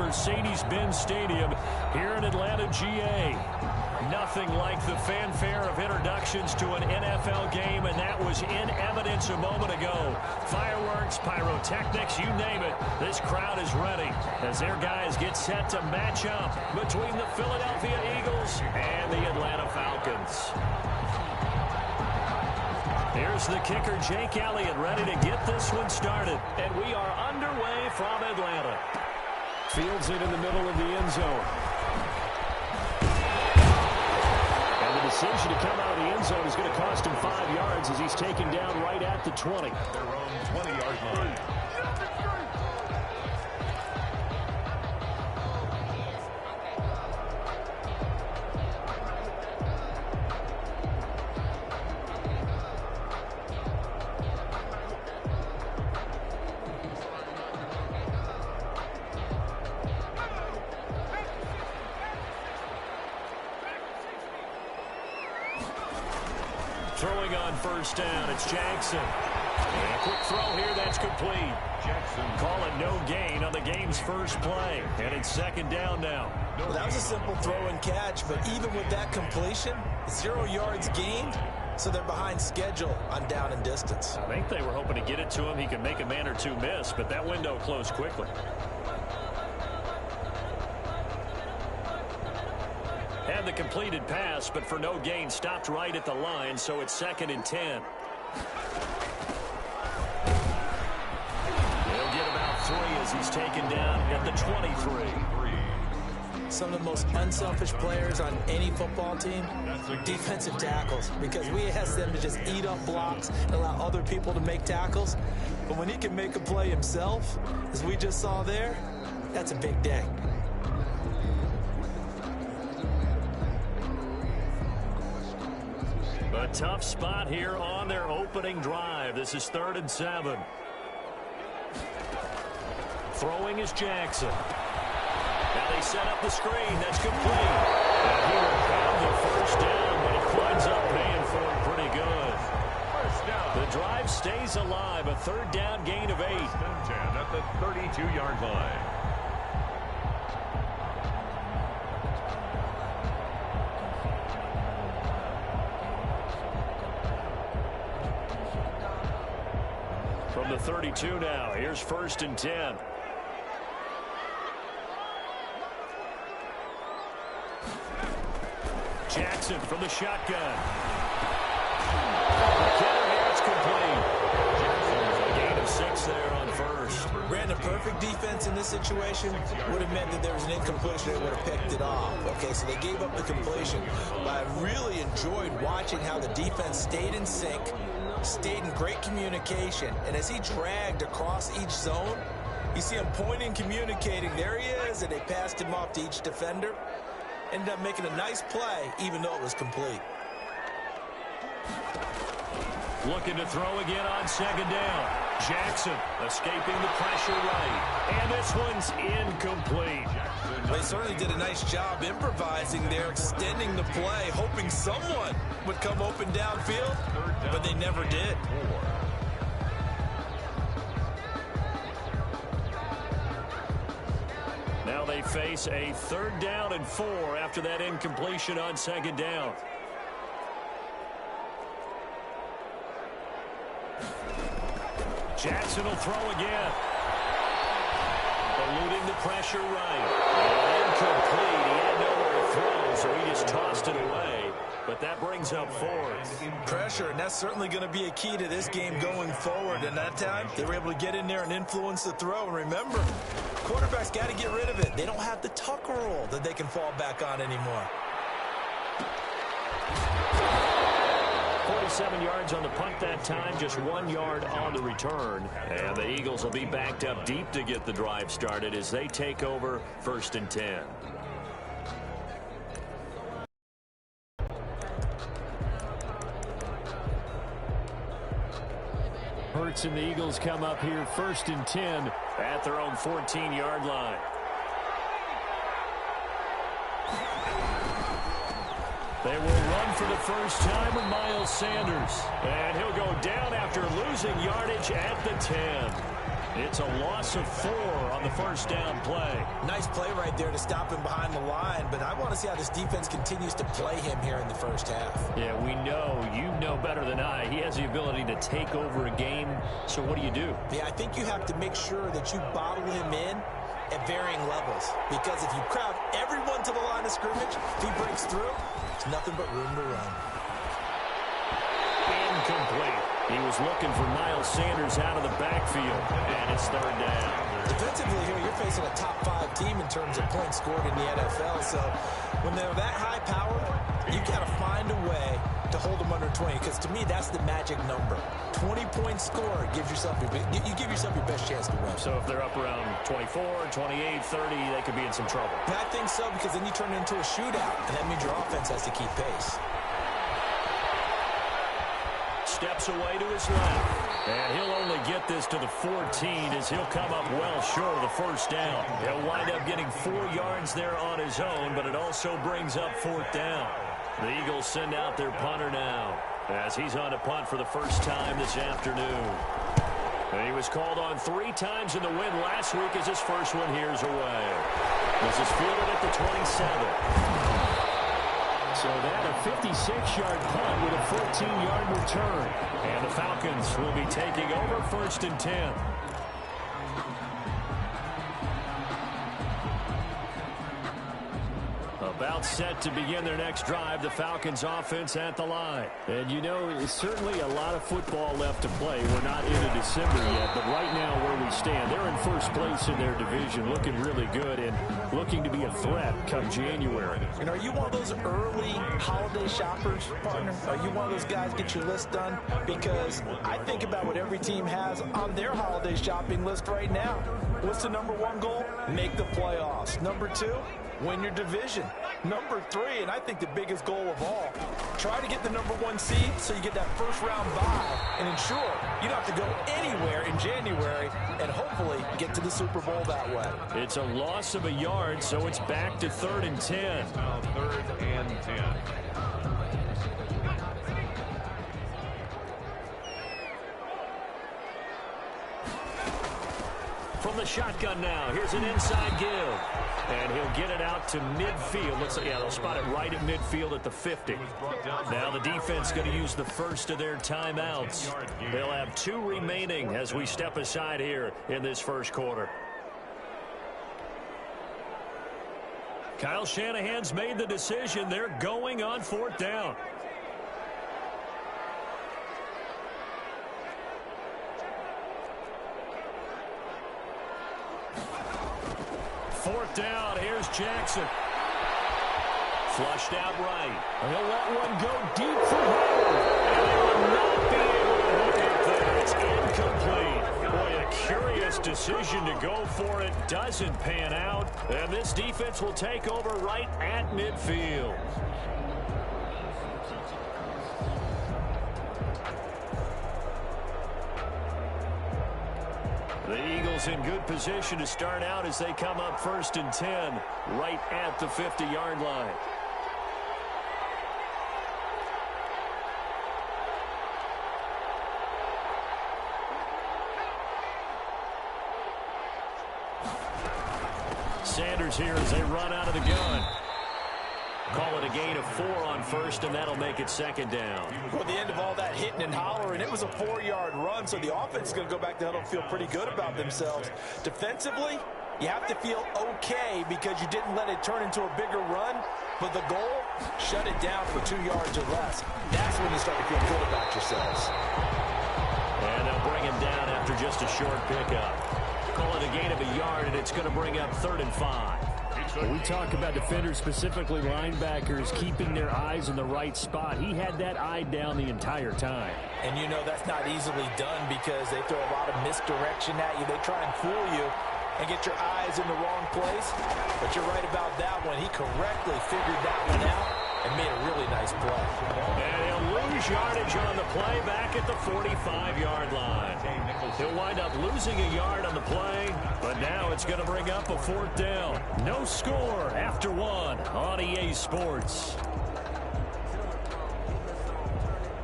Mercedes-Benz Stadium here in Atlanta, GA. Nothing like the fanfare of introductions to an NFL game, and that was in evidence a moment ago. Fireworks, pyrotechnics, you name it. This crowd is ready as their guys get set to match up between the Philadelphia Eagles and the Atlanta Falcons. Here's the kicker, Jake Elliott, ready to get this one started. And we are underway from Atlanta. Fields it in the middle of the end zone. And the decision to come out of the end zone is going to cost him 5 yards as he's taken down right at the 20. Their own 20-yard line. Throwing on first down, it's Jackson. And a quick throw here, that's complete. Jackson call it no gain on the game's first play. And it's second down now. Well, that was a simple throw and catch, but even with that completion, 0 yards gained, so they're behind schedule on down and distance. I think they were hoping to get it to him. He could make a man or two miss, but that window closed quickly. Had the completed pass, but for no gain, stopped right at the line, so it's 2nd and 10. He'll get about 3 as he's taken down at the 23. Some of the most unselfish players on any football team, defensive tackles, because we ask them to just eat up blocks and allow other people to make tackles. But when he can make a play himself, as we just saw there, that's a big day. A tough spot here on their opening drive. This is 3rd and 7. Throwing is Jackson. Now they set up the screen. That's complete. And he will have the first down, but he winds up paying for it pretty good. First down. The drive stays alive. A 3rd down gain of 8. 10 at the 32-yard line. From the 32 now, here's 1st and 10. Jackson from the shotgun. McKinnon here, it's complete. A gain of 6 there on first. Ran a perfect defense in this situation. Would have meant that there was an incompletion. They would have picked it off. Okay, so they gave up the completion. But I really enjoyed watching how the defense stayed in sync, stayed in great communication, and as he dragged across each zone, you see him pointing, communicating. There he is, and they passed him off to each defender. Ended up making a nice play, even though it was complete. Looking to throw again on 2nd down. Jackson escaping the pressure right. And this one's incomplete. They certainly did a nice job improvising there, extending the play, hoping someone would come open downfield, but they never did. Now they face a 3rd down and 4 after that incompletion on 2nd down. Jackson will throw again. Eluding the pressure right. And incomplete. He had nowhere to throw, so he just tossed it away. But that brings up 4th. Pressure, and that's certainly going to be a key to this game going forward. And that time, they were able to get in there and influence the throw. And remember, quarterbacks got to get rid of it. They don't have the tuck rule that they can fall back on anymore. 47 yards on the punt that time, just 1 yard on the return. And the Eagles will be backed up deep to get the drive started as they take over 1st and 10. Hurts and the Eagles come up here 1st and 10 at their own 14-yard line. They will run for the first time with Miles Sanders. And he'll go down after losing yardage at the 10. It's a loss of 4 on the first down play. Nice play right there to stop him behind the line, but I want to see how this defense continues to play him here in the first half. Yeah, we know. You know better than I. He has the ability to take over a game, so what do you do? Yeah, I think you have to make sure that you bottle him in at varying levels, because if you crowd everyone to the line of scrimmage, if he breaks through, there's nothing but room to run. Incomplete. He was looking for Miles Sanders out of the backfield, and it's third down. Defensively here, you're facing a top 5 team in terms of points scored in the NFL, so when they're that high powered, you got to find a way to hold them under 20, because to me, that's the magic number. 20 points scored gives yourself you give yourself your best chance to win. So if they're up around 24, 28, 30, they could be in some trouble. And I think so, because then you turn it into a shootout, and that means your offense has to keep pace. Steps away to his left. And he'll only get this to the 14 as he'll come up well short of the first down. He'll wind up getting 4 yards there on his own, but it also brings up 4th down. The Eagles send out their punter now as he's on to punt for the first time this afternoon. And he was called on 3 times in the win last week as his first one here's away. This is fielded at the 27. So that a 56-yard punt with a 14-yard return. And the Falcons will be taking over 1st and 10. About set to begin their next drive, the Falcons offense at the line. And you know, it's certainly a lot of football left to play. We're not into December yet, but right now where we stand, they're in first place in their division, looking really good and looking to be a threat come January. And are you one of those early holiday shoppers, partner? Are you one of those guys get your list done? Because I think about what every team has on their holiday shopping list right now. What's the number 1 goal? Make the playoffs. Number 2, win your division. Number 3, and I think the biggest goal of all, try to get the number 1 seed so you get that first round bye and ensure you don't have to go anywhere in January and hopefully get to the Super Bowl that way. It's a loss of a yard, so it's back to 3rd and 10. Now 3rd and 10. From the shotgun now, here's an inside give. And he'll get it out to midfield. Looks like, yeah, they'll spot it right at midfield at the 50. Now the defense going to use the first of their timeouts. They'll have 2 remaining as we step aside here in this first quarter. Kyle Shanahan's made the decision. They're going on 4th down. Fourth down, here's Jackson. Flushed out right. He'll let one go deep for Howard. And they will not be able to hook it there. It's incomplete. Boy, a curious decision to go for it. Doesn't pan out. And this defense will take over right at midfield. The Eagles in good position to start out as they come up 1st and 10 right at the 50-yard line. Sanders here as they run out of the gun. Call it a gain of 4 on 1st, and that'll make it 2nd down. Well, at the end of all that hitting and hollering, it was a 4-yard run, so the offense is going to go back to huddle and feel pretty good about themselves. Defensively, you have to feel okay because you didn't let it turn into a bigger run, but the goal, shut it down for 2 yards or less. That's when you start to feel good about yourselves. And they'll bring him down after just a short pickup. Call it a gain of a yard, and it's going to bring up 3rd and 5. When we talk about defenders, specifically linebackers, keeping their eyes in the right spot. He had that eye down the entire time. And you know that's not easily done because they throw a lot of misdirection at you. They try and fool you and get your eyes in the wrong place. But you're right about that one. He correctly figured that one out and made a really nice play. And he'll lose yardage on the play back at the 45-yard line. He'll wind up losing a yard on the play, but now it's going to bring up a 4th down. No score after 1 on EA Sports.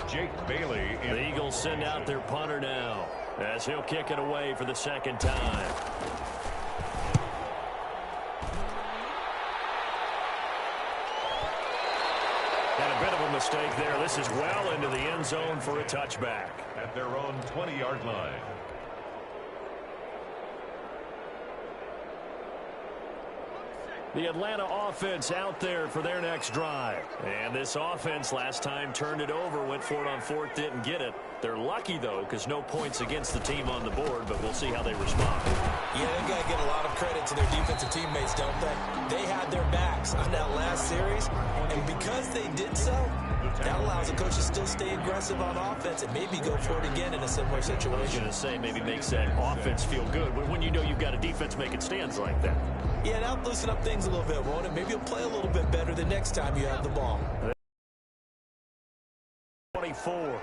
Jake Bailey. The Eagles send out their punter now. as he'll kick it away for the second time. And a bit of a mistake there. This is well into the end zone for a touchback. At their own 20-yard line. The Atlanta offense out there for their next drive. And this offense last time turned it over, went for it on fourth, didn't get it. They're lucky, though, because no points against the team on the board, but we'll see how they respond. Yeah, they got to get a lot of credit to their defensive teammates, don't they? They had their backs on that last series, and because they did so, that allows the coach to still stay aggressive on offense and maybe go for it again in a similar situation. I was going to say, maybe makes that offense feel good when you know you've got a defense making stands like that. Yeah, that'll loosen up things a little bit, won't it? Maybe you'll play a little bit better the next time you have the ball. 24.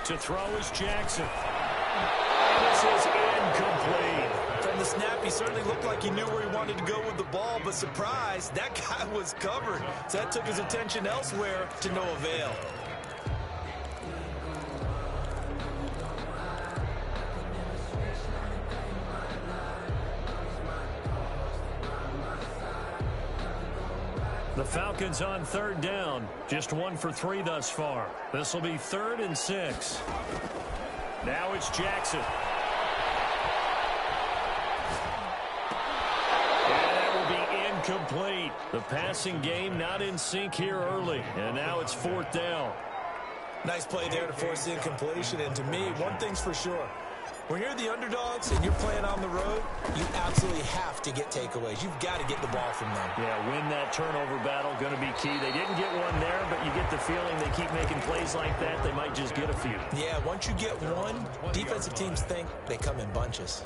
To throw is Jackson. This is incomplete. From the snap, he certainly looked like he knew where he wanted to go with the ball, but surprise, that guy was covered. So that took his attention elsewhere to no avail. The Falcons on third down. Just 1 for 3 thus far. This will be 3rd and 6. Now it's Jackson. And that will be incomplete. The passing game not in sync here early. And now it's 4th down. Nice play there to force incompletion. And to me, one thing's for sure. When you're the underdogs and you're playing on the road, you absolutely have to get takeaways. You've got to get the ball from them. Yeah, win that turnover battle, going to be key. They didn't get one there, but you get the feeling they keep making plays like that, they might just get a few. Yeah, once you get one, defensive teams think they come in bunches.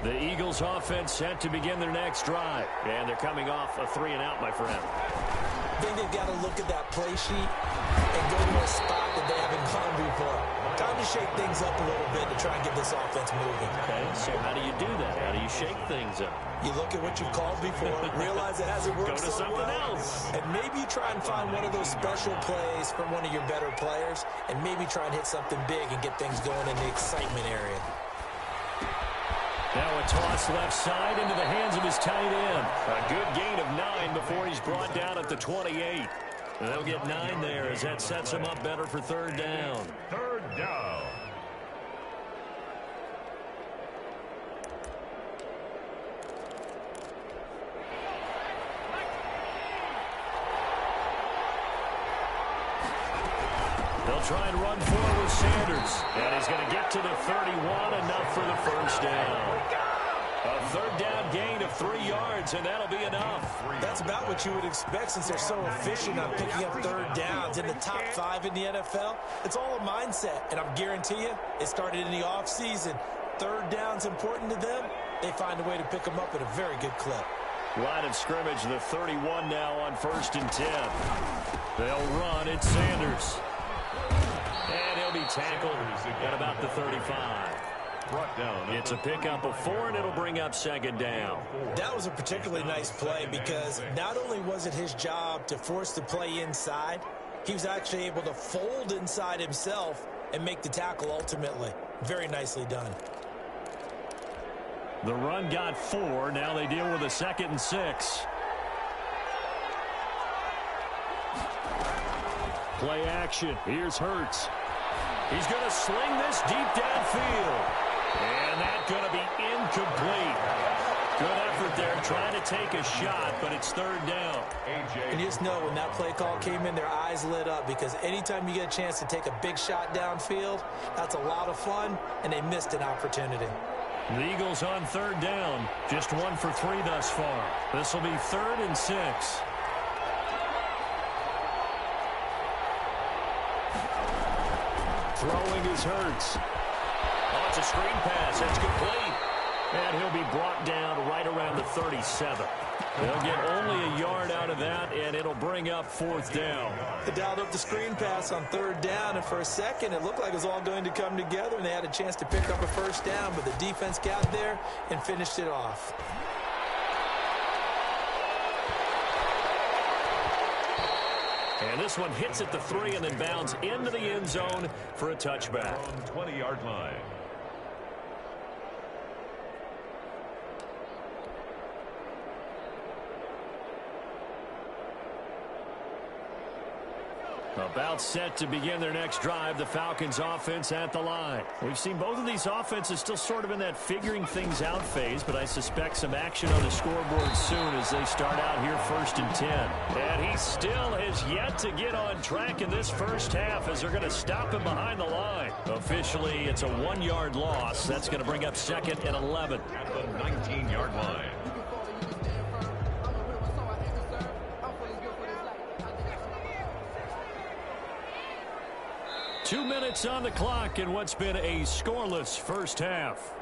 The Eagles offense set to begin their next drive. And they're coming off a 3-and-out, my friend. I think they've got to look at that play sheet and go to a spot that they haven't gone before. Time to shake things up a little bit to try and get this offense moving. Okay, so how do you do that? How do you shake things up? You look at what you've called before, realize it hasn't worked Go to so something well, else. and maybe you try and find one of those special plays from one of your better players, and maybe try and hit something big and get things going in the excitement area. Now a toss left side into the hands of his tight end. A good gain of 9 before he's brought down at the 28. And they'll get 9 there as that sets him up better for 3rd down. 3rd down. They'll try and run forward with Sanders. And he's going to get to the 31, enough for the 1st down. A 3rd down gain of 3 yards, and that'll be enough. That's about what you would expect since they're so efficient on picking up 3rd downs. In the top 5 in the NFL, it's all a mindset. And I guarantee you, it started in the offseason. 3rd down's important to them. They find a way to pick them up at a very good clip. Line of scrimmage, the 31 now on 1st and 10. They'll run. It's Sanders. And he'll be tackled at about the 35. Brought down. It's a pickup of 4, and it'll bring up 2nd down. That was a particularly nice play because not only was it his job to force the play inside, he was actually able to fold inside himself and make the tackle ultimately. Very nicely done. The run got 4. Now they deal with a 2nd and 6. Play action. Here's Hurts. He's going to sling this deep downfield. And that's going to be incomplete. Good effort there trying to take a shot, but it's 3rd down. And you just know when that play call came in, their eyes lit up because anytime you get a chance to take a big shot downfield, that's a lot of fun, and they missed an opportunity. The Eagles on 3rd down. Just 1 for 3 thus far. This will be 3rd and 6. Throwing is Hurts. Oh, it's a screen pass. That's complete. And he'll be brought down right around the 37. They'll get only a yard out of that, and it'll bring up 4th down. They dialed up the screen pass on 3rd down, and for a second, it looked like it was all going to come together, and they had a chance to pick up a 1st down, but the defense got there and finished it off. And this one hits at the 3 and then bounds into the end zone for a touchback. 20-yard line. About set to begin their next drive, the Falcons offense at the line. We've seen both of these offenses still sort of in that figuring things out phase, but I suspect some action on the scoreboard soon as they start out here 1st and 10. And he still has yet to get on track in this first half as they're going to stop him behind the line. Officially, it's a 1-yard loss. That's going to bring up 2nd and 11. At the 19-yard line. 2 minutes on the clock in what's been a scoreless first half.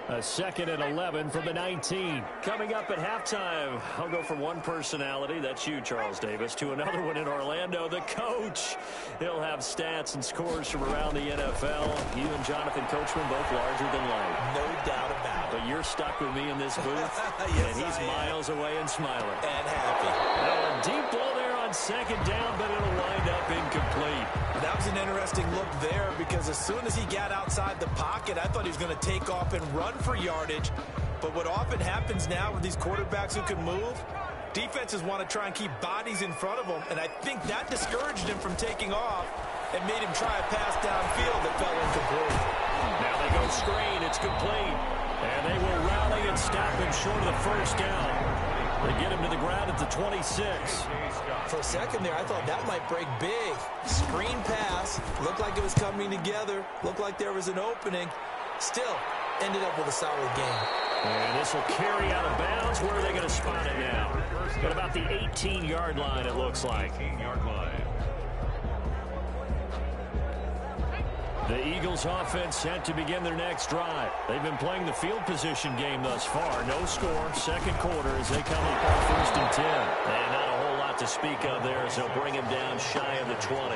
A 2nd and 11 from the 19. Coming up at halftime, I'll go from one personality, that's you, Charles Davis, to another one in Orlando, the coach. He'll have stats and scores from around the NFL. You and Jonathan Coachman both larger than life. No doubt about it. But you're stuck with me in this booth, yes, and he's miles away and smiling. And happy. Now a deep ball there on 2nd down, but it'll wind up incomplete. That was an interesting look there because as soon as he got outside the pocket, I thought he was going to take off and run for yardage. But what often happens now with these quarterbacks who can move, defenses want to try and keep bodies in front of them, and I think that discouraged him from taking off and made him try a pass downfield that fell incomplete. Now they go screen. It's complete. And they will rally and stop him short of the first down. They get him to the ground at the 26. For a second there, I thought that might break big. Screen pass. Looked like it was coming together. Looked like there was an opening. Still, ended up with a solid game. And this will carry out of bounds. Where are they going to spot it now? At about the 18-yard line, it looks like. 18-yard line. The Eagles offense set to begin their next drive. They've been playing the field position game thus far. No score, 2nd quarter as they come up on 1st and 10. And not a whole lot to speak of there as they'll bring him down shy of the 20.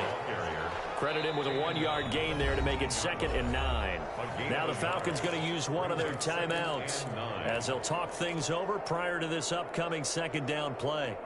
Credit him with a 1-yard gain there to make it 2nd and 9. Now the Falcons going to use one of their timeouts as they'll talk things over prior to this upcoming 2nd down play.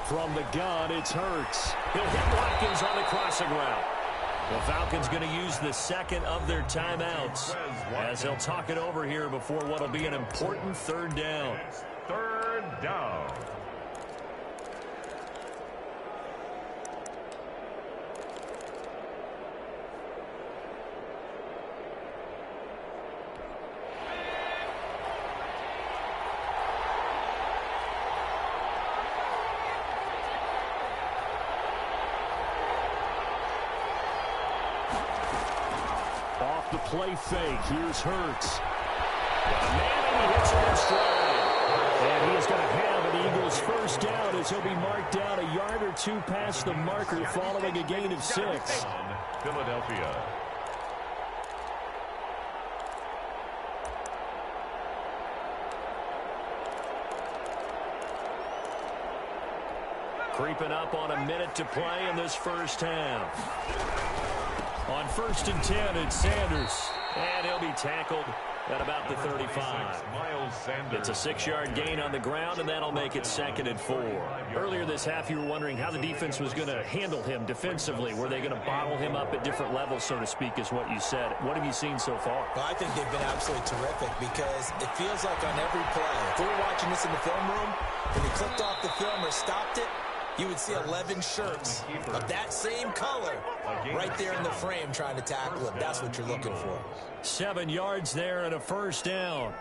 From the gun, it's Hurts. He'll hit Watkins on the crossing route. The Falcons going to use the 2nd of their timeouts as they'll talk it over here before what will be an important 3rd down. 3rd down. The play fake. Here's Hurts. Manning hits him in stride. And he is going to have an Eagles first down as he'll be marked down a yard or 2 past the marker following a gain of 6. Philadelphia. Creeping up on a minute to play in this first half. On 1st and 10, it's Sanders. And he'll be tackled at about the 35. It's a 6-yard gain on the ground, and that'll make it 2nd and 4. Earlier this half, you were wondering how the defense was going to handle him defensively. Were they going to bottle him up at different levels, so to speak, is what you said. What have you seen so far? Well, I think they've been absolutely terrific because it feels like on every play, if we were watching this in the film room, and he clicked off the film or stopped it, you would see 11 shirts of that same color right there in the frame trying to tackle him. That's what you're looking for. 7 yards there and a first down.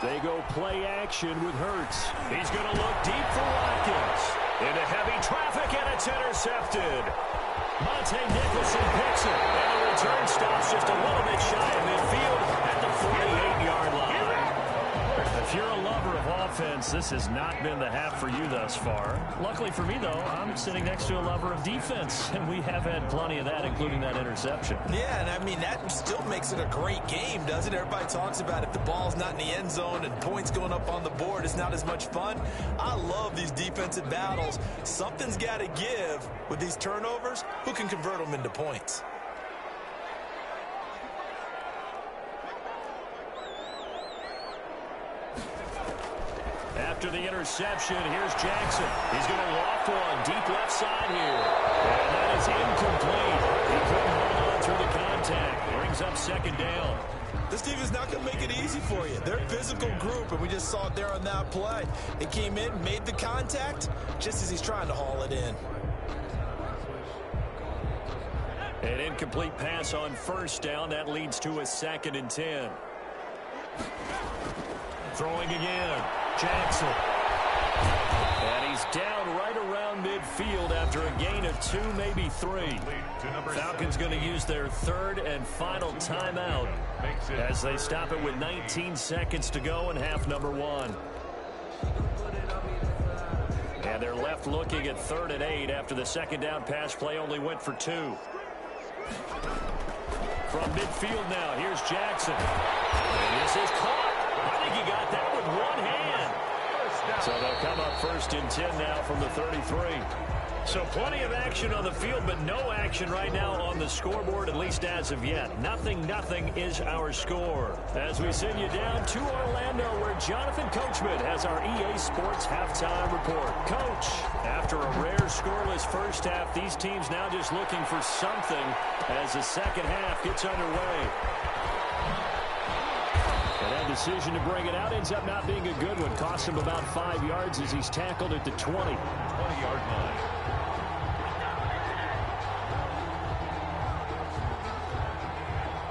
They go play action with Hurts. He's going to look deep for Watkins. Into heavy traffic, and it's intercepted. Monte Nicholson picks it, and the return stops just a little bit shy of midfield at the 48-yard line. A If you're a lover of offense, this has not been the half for you thus far. Luckily for me, though, I'm sitting next to a lover of defense, and we have had plenty of that, including that interception. Yeah, and I mean, that still makes it a great game, doesn't it? Everybody talks about if the ball's not in the end zone and points going up on the board, it's not as much fun. I love these defensive battles. Something's got to give with these turnovers. Who can convert them into points? After the interception, here's Jackson. He's going to loft one deep left side here. And that is incomplete. He couldn't hold on through the contact. Brings up second down. This team is not going to make it easy for you. They're a physical group, and we just saw it there on that play. They came in, made the contact, just as he's trying to haul it in. An incomplete pass on first down. That leads to a 2nd and 10. Throwing again. Jackson. And he's down right around midfield after a gain of 2, maybe 3. Falcons going to use their 3rd and final timeout as they stop it with 19 seconds to go in half number 1. And they're left looking at 3rd and 8 after the second down pass play only went for 2. From midfield now, here's Jackson. And this is caught. I think he got that with one hand. So they'll come up 1st and 10 now from the 33. So plenty of action on the field, but no action right now on the scoreboard, at least as of yet. 0-0 is our score. As we send you down to Orlando, where Jonathan Coachman has our EA Sports halftime report. Coach, after a rare scoreless first half, these teams now just looking for something as the second half gets underway. And that decision to bring it out ends up not being a good one. Cost him about 5 yards as he's tackled at the 20-yard line.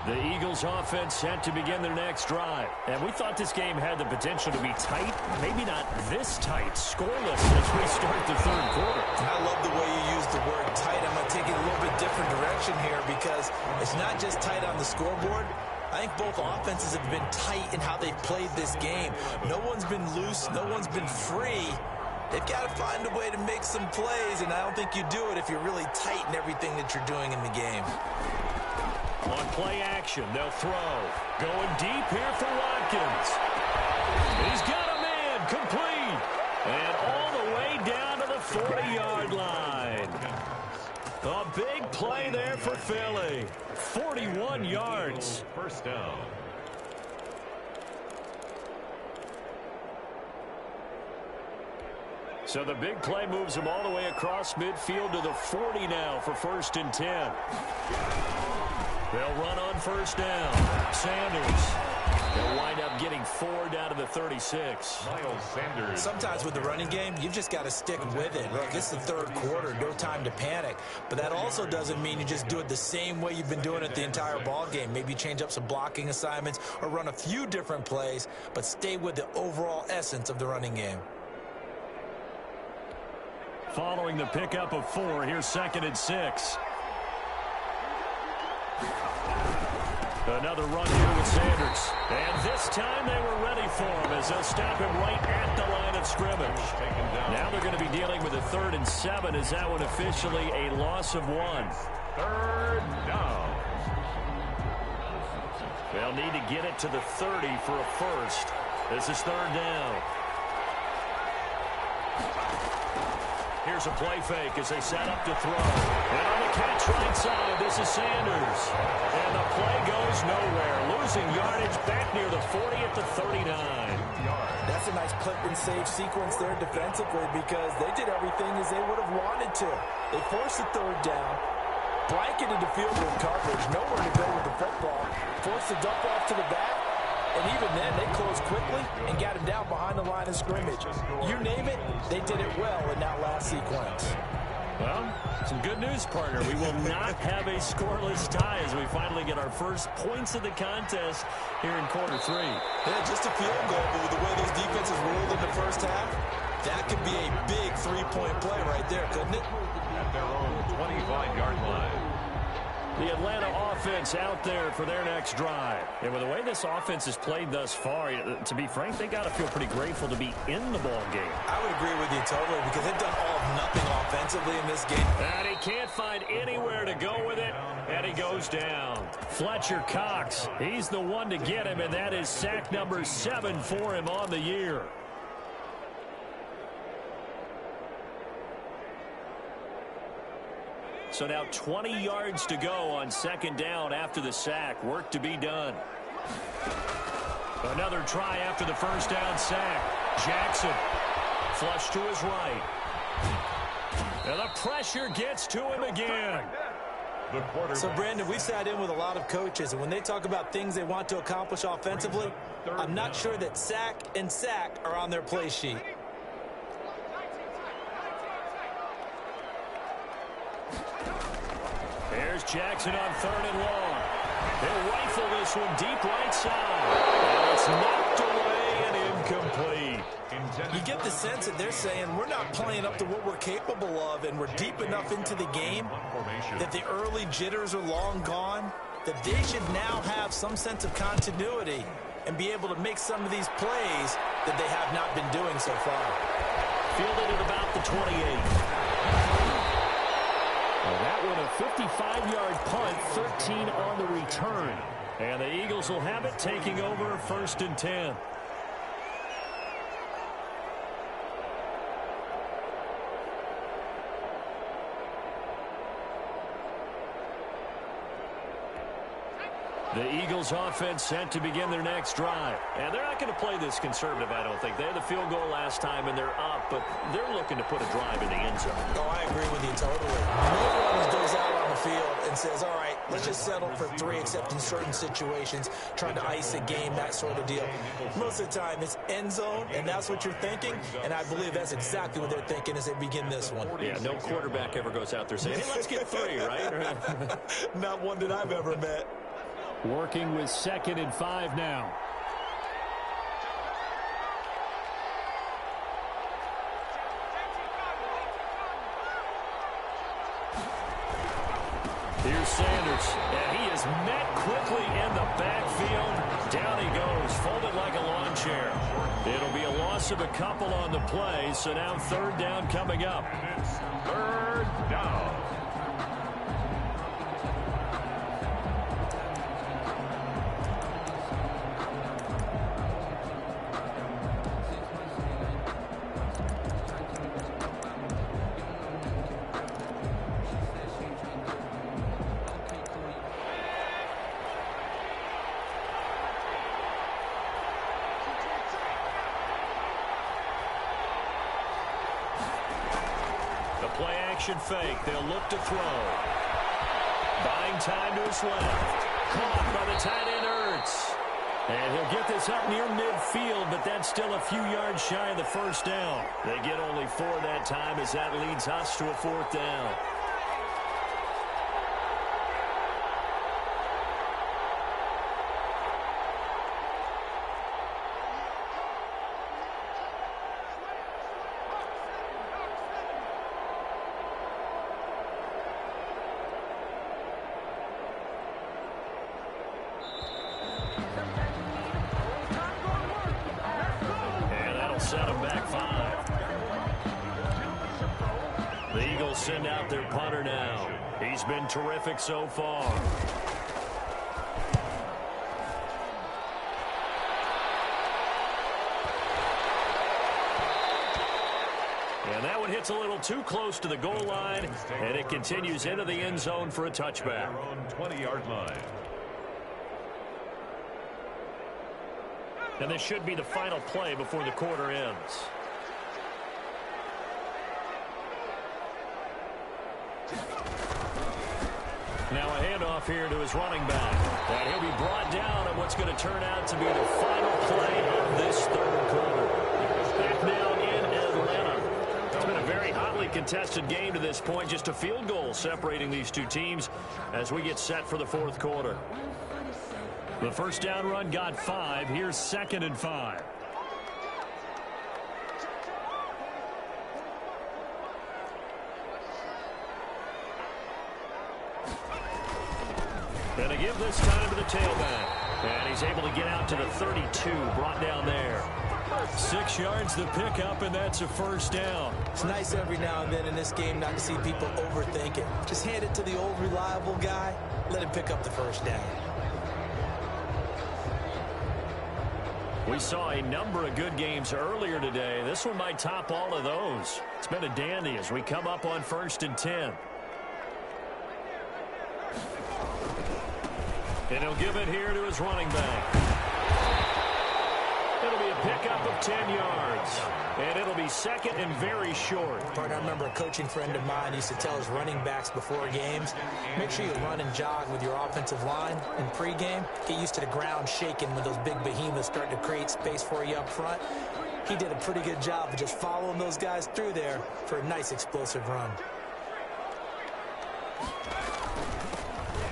The Eagles offense set to begin their next drive. And we thought this game had the potential to be tight. Maybe not this tight, scoreless as we start the 3rd quarter. I love the way you use the word tight. I'm going to take it a little bit different direction here because it's not just tight on the scoreboard. I think both offenses have been tight in how they've played this game. No one's been loose. No one's been free. They've got to find a way to make some plays, and I don't think you do it if you're really tight in everything that you're doing in the game. On play action, they'll throw. Going deep here for Watkins. He's got a man, complete. And all the way down to the 40-yard line. A big play there for Philly. 41 yards. First down. So the big play moves him all the way across midfield to the 40 now for 1st and 10. They'll run on first down. Sanders. They'll wind up getting 4 down to the 36. Miles Sanders. Sometimes with the running game, you've just got to stick with it. Look, it's the 3rd quarter, no time to panic. But that also doesn't mean you just do it the same way you've been doing it the entire ball game. Maybe change up some blocking assignments or run a few different plays, but stay with the overall essence of the running game. Following the pickup of 4, here's 2nd and 6. Another run here with Sanders. And this time they were ready for him as they'll stop him right at the line of scrimmage. Now they're going to be dealing with a 3rd and 7 as that one officially a loss of 1. 3rd down. They'll need to get it to the 30 for a first. This is 3rd down. Here's a play fake as they set up to throw. And on the catch right side, this is Sanders. And the play goes nowhere. Losing yardage back near the 40 at the 39. That's a nice clip and save sequence there defensively because they did everything as they would have wanted to. They forced the 3rd down, blanketed the field goal coverage, nowhere to go with the football, forced the dump off to the back, and even then they closed quickly and got him down behind the line of scrimmage. You name it, they did it well in that last sequence. Well, some good news, partner. We will not have a scoreless tie as we finally get our first points of the contest here in quarter 3. Yeah, just a field goal, but with the way those defenses rolled in the first half, that could be a big 3-point play right there, couldn't it? At their own 25-yard line. The Atlanta offense out there for their next drive. And with the way this offense has played thus far, to be frank, they got to feel pretty grateful to be in the ball game. I would agree with you totally because they've done all of nothing offensively in this game. And he can't find anywhere to go with it, and he goes down. Fletcher Cox, he's the one to get him, and that is sack number 7 for him on the year. So now 20 yards to go on second down after the sack. Work to be done. Another try after the first down sack. Jackson, flush to his right. And the pressure gets to him again. So, Brandon, we've sat in with a lot of coaches, and when they talk about things they want to accomplish offensively, I'm not sure that sack and sack are on their play sheet. There's Jackson on 3rd and long. He'll rifle this one deep right side. And it's knocked away and incomplete. You get the sense that they're saying we're not playing up to what we're capable of, and we're deep enough into the game that the early jitters are long gone, that they should now have some sense of continuity and be able to make some of these plays that they have not been doing so far. Fielded at about the 28. Well, that one a 55-yard punt, 13 on the return. And the Eagles will have it, taking over 1st and 10. The Eagles offense set to begin their next drive. And they're not going to play this conservative, I don't think. They had the field goal last time, and they're up, but they're looking to put a drive in the end zone. Oh, I agree with you totally. No one goes out on the field and says, all right, let's just settle for 3, except in certain situations, trying to ice a game, that sort of deal. Most of the time, it's end zone, and that's what you're thinking, and I believe that's exactly what they're thinking as they begin this one. Yeah, no quarterback ever goes out there saying, hey, let's get 3, right? Not one that I've ever met. Working with 2nd and 5 now. Here's Sanders, and he is met quickly in the backfield. Down he goes, folded like a lawn chair. It'll be a loss of a couple on the play, so now 3rd down coming up. 3rd down. Play-action fake. They'll look to throw. Buying time to his left. Caught by the tight end, Ertz. And he'll get this up near midfield, but that's still a few yards shy of the first down. They get only 4 that time as that leads us to a 4th down. Set him back 5. The Eagles send out their punter now. He's been terrific so far. And that one hits a little too close to the goal line, and it continues into the end zone for a touchback. 20-yard line. And this should be the final play before the quarter ends. Now a handoff here to his running back. And he'll be brought down on what's going to turn out to be the final play of this 3rd quarter. Back now in Atlanta. It's been a very hotly contested game to this point. Just a field goal separating these two teams as we get set for the 4th quarter. The first down run got 5. Here's 2nd and 5. And to give this time to the tailback. And he's able to get out to the 32, brought down there. 6 yards the pickup, and that's a first down. It's nice every now and then in this game not to see people overthink it. Just hand it to the old reliable guy. Let him pick up the first down. We saw a number of good games earlier today. This one might top all of those. It's been a dandy as we come up on 1st and 10. And he'll give it here to his running back. It'll be a pickup of 10 yards. And it'll be second and very short. Partner, I remember a coaching friend of mine used to tell his running backs before games, make sure you run and jog with your offensive line in pregame. Get used to the ground shaking when those big behemoths start to create space for you up front. He did a pretty good job of just following those guys through there for a nice explosive run.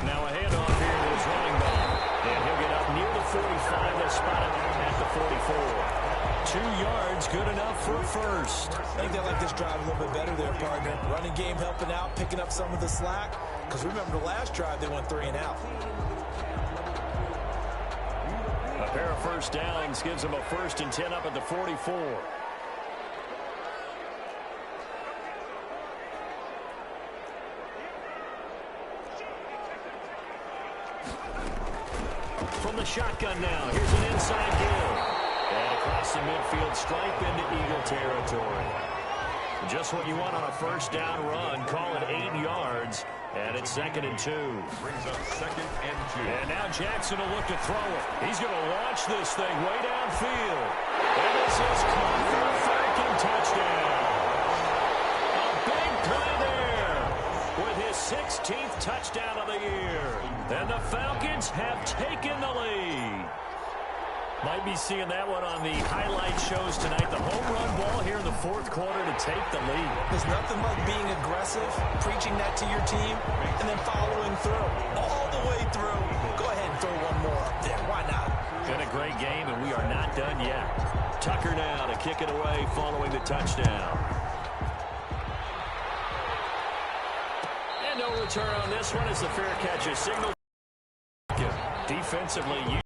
Now a handoff here to his running back. And he'll get up near the 45. They'll spot him at the 44. 2 yards, good enough for a first. I think they like this drive a little bit better there, partner. Running game helping out, picking up some of the slack. Because remember the last drive, they went 3 and out. A pair of first downs gives them a 1st and 10 up at the 44. From the shotgun now, here's an inside give. And across the midfield stripe into Eagle territory. Just what you want on a first down run. Call it 8 yards. And it's 2nd and 2. Brings up 2nd and 2. And now Jackson will look to throw it. He's going to launch this thing way downfield. And this is caught for a Falcon touchdown. A big play there with his 16th touchdown of the year. And the Falcons have taken the lead. Might be seeing that one on the highlight shows tonight. The home run ball here in the 4th quarter to take the lead. There's nothing like being aggressive, preaching that to your team, and then following through. All the way through. Go ahead and throw one more up there. Why not? Been a great game, and we are not done yet. Tucker now to kick it away following the touchdown. And no return on this one as the fair catch is signaled. Defensively,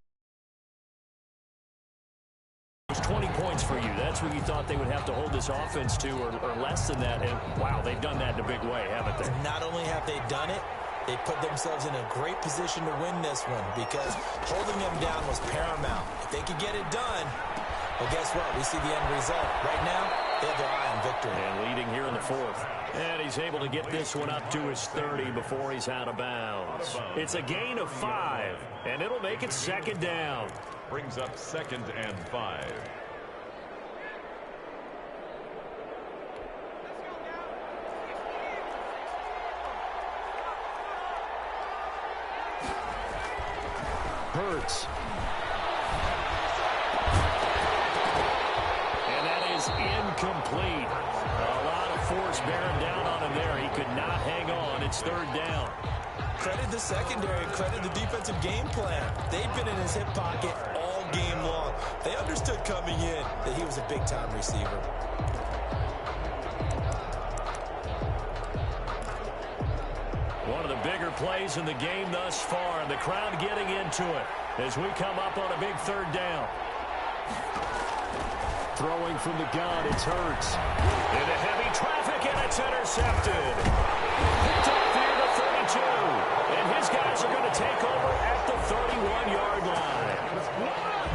20 points for you. That's what you thought they would have to hold this offense to, or less than that. And, wow, they've done that in a big way, haven't they? Not only have they done it, they put themselves in a great position to win this one because holding them down was paramount. If they could get it done, well, guess what? We see the end result. Right now, they have their eye on victory. And leading here in the 4th. And he's able to get this one up to his 30 before he's out of bounds. It's a gain of 5, and it'll make it 2nd down. Brings up 2nd and 5. Hurts. And that is incomplete. A lot of force bearing down on him there. He could not hang on. It's 3rd down. Credit the secondary, credit the defensive game plan. They've been in his hip pocket all game long. They understood coming in that he was a big-time receiver. One of the bigger plays in the game thus far, and the crowd getting into it as we come up on a big 3rd down. Throwing from the gun, it's Hurts. Into heavy traffic, and it's intercepted. Picked up near the 32, and his guys are going to take over at the 31-yard line.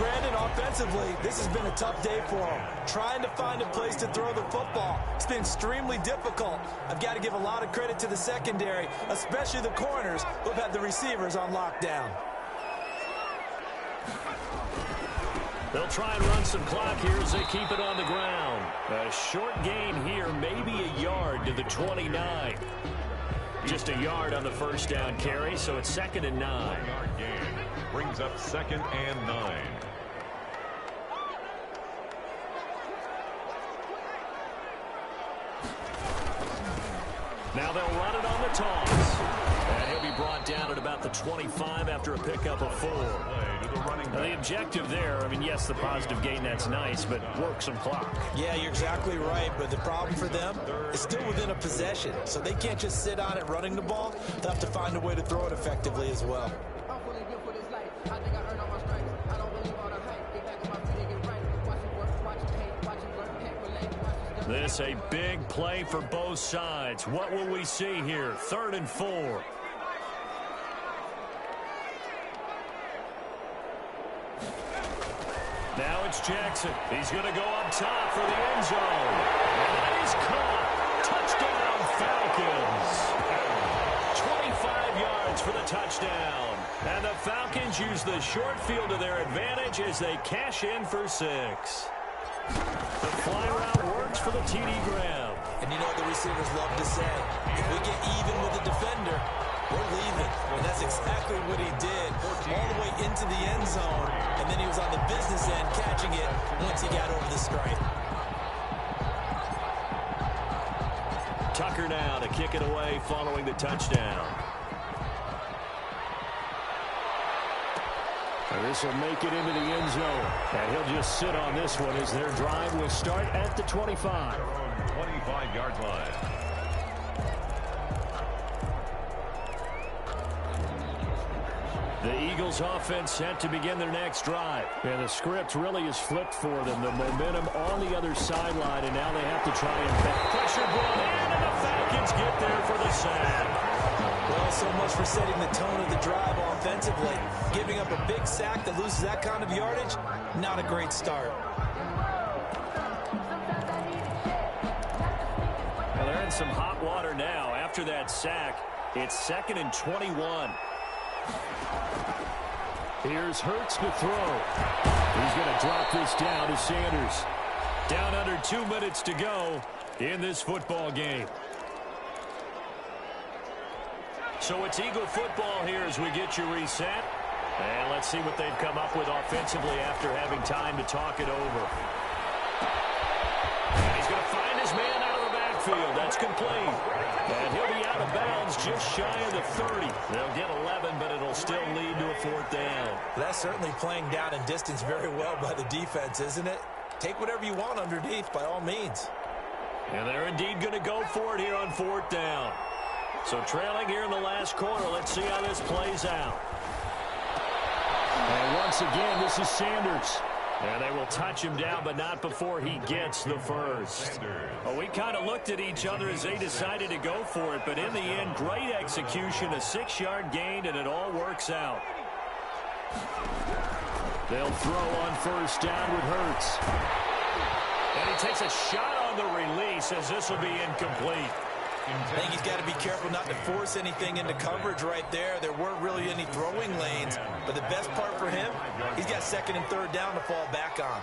Brandon, offensively, this has been a tough day for him. Trying to find a place to throw the football. It's been extremely difficult. I've got to give a lot of credit to the secondary, especially the corners who have had the receivers on lockdown. They'll try and run some clock here as they keep it on the ground. A short gain here, maybe a yard to the 29. Just a yard on the first down carry, so it's 2nd and 9. 1-yard gain brings up 2nd and 9. Now they'll run it on the toss. And he'll be brought down at about the 25 after a pickup of 4. Now the objective there, I mean, yes, the positive gain, that's nice, but work some clock. Yeah, you're exactly right, but the problem for them is still within a possession, so they can't just sit on it running the ball. They'll have to find a way to throw it effectively as well. This a big play for both sides. What will we see here? 3rd and 4. Now it's Jackson. He's going to go up top for the end zone. And that is caught. Touchdown, Falcons. 25 yards for the touchdown. And the Falcons use the short field to their advantage as they cash in for 6. The fly route works for the TD grab. And you know what the receivers love to say? If we get even with the defender, we're leaving. And that's exactly what he did all the way into the end zone. And then he was on the business end catching it once he got over the stripe. Tucker now to kick it away following the touchdown. And this will make it into the end zone. And he'll just sit on this one as their drive will start at the 25. 25-yard line. The Eagles offense set to begin their next drive. And the script really is flipped for them. The momentum on the other sideline, and now they have to try and back. Pressure brought in, and the Falcons get there for the sack. Well, so much for setting the tone of the drive offensively. Giving up a big sack that loses that kind of yardage, not a great start. Well, they're in some hot water now. After that sack, it's 2nd and 21. Here's Hurts to throw. He's going to drop this down to Sanders. Down under 2 minutes to go in this football game. So it's Eagle football here as we get you reset. And let's see what they've come up with offensively after having time to talk it over. And he's going to find his man out of the backfield. That's complete. And he'll be out of bounds just shy of the 30. They'll get 11, but it'll still lead to a 4th down. That's certainly playing down in distance very well by the defense, isn't it? Take whatever you want underneath by all means. And they're indeed going to go for it here on 4th down. So trailing here in the last quarter. Let's see how this plays out. And once again, this is Sanders. And they will touch him down, but not before he gets the first. Well, we kind of looked at each other as they decided to go for it, but in the end, great execution, a 6-yard gain, and it all works out. They'll throw on 1st down with Hurts. And he takes a shot on the release as this will be incomplete. I think he's got to be careful not to force anything into coverage right there. There weren't really any throwing lanes, but the best part for him, he's got 2nd and 3rd down to fall back on.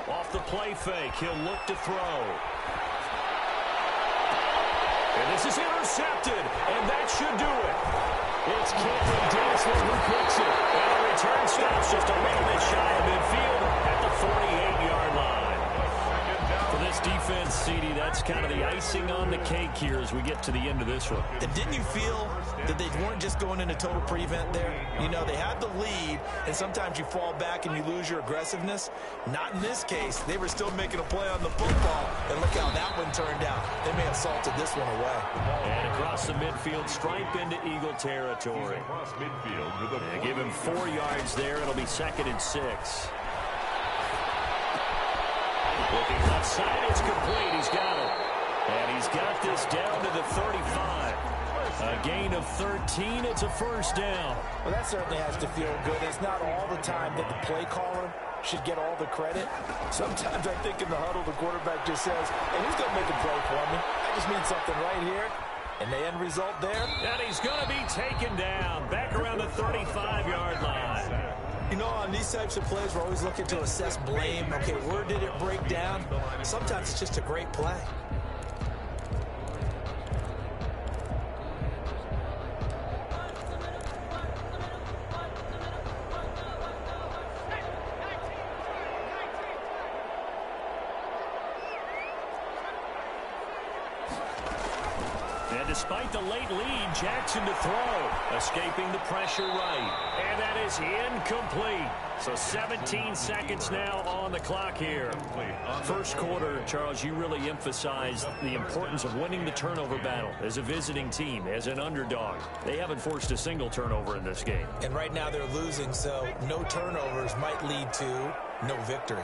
Off the play fake, he'll look to throw. And this is intercepted, and that should do it. It's Cameron Dantzler who picks it. And the return stops just a little bit shy of midfield at the 48-yard line. For this defense, CD, that's kind of the icing on the cake here as we get to the end of this one. And didn't you feel that they weren't just going into total prevent there? You know, they had the lead, and sometimes you fall back and you lose your aggressiveness. Not in this case. They were still making a play on the football, and look how that one turned out. They may have salted this one away. And across the midfield, stripe into Eagle territory. Across midfield with a give him 4 yards there. It'll be 2nd and 6. Looking left side, it's complete. He's got it. And he's got this down to the 35. A gain of 13. It's a 1st down. Well, that certainly has to feel good. It's not all the time that the play caller should get all the credit. Sometimes I think in the huddle, the quarterback just says, hey, who's going to make a play for me? I just need something right here. And the end result there. And he's going to be taken down. Back around the 35-yard line. You know, on these types of plays, we're always looking to assess blame. Okay, where did it break down? Sometimes it's just a great play. And despite the late lead, Jackson to throw, escaping the pressure right. And that is incomplete. So 17 seconds now on the clock here. First quarter, Charles, you really emphasized the importance of winning the turnover battle as a visiting team, as an underdog. They haven't forced a single turnover in this game. And right now they're losing, so no turnovers might lead to no victory.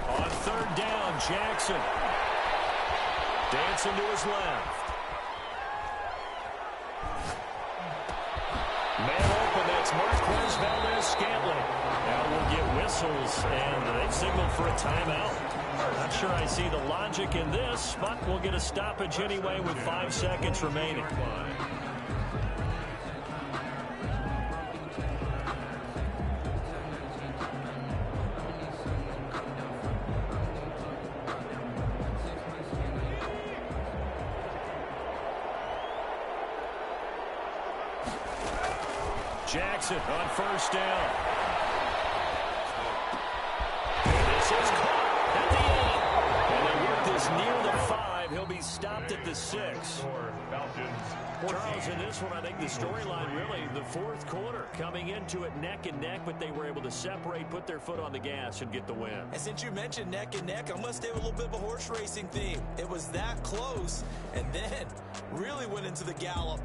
On third down, Jackson. Dancing to his left. Man open, that's Marquez Valdez-Scantling. Now we'll get whistles, and they've signaled for a timeout. Not sure I see the logic in this, but we'll get a stoppage anyway with 5 seconds remaining. Jackson on first down. And this is caught at the 8. And they work this near the 5. He'll be stopped at the 6. Charles, in this one, I think the storyline really, the fourth quarter, coming into it neck and neck, but they were able to separate, put their foot on the gas, and get the win. And since you mentioned neck and neck, I'm going to stay with a little bit of a horse racing theme. It was that close, and then really went into the gallop.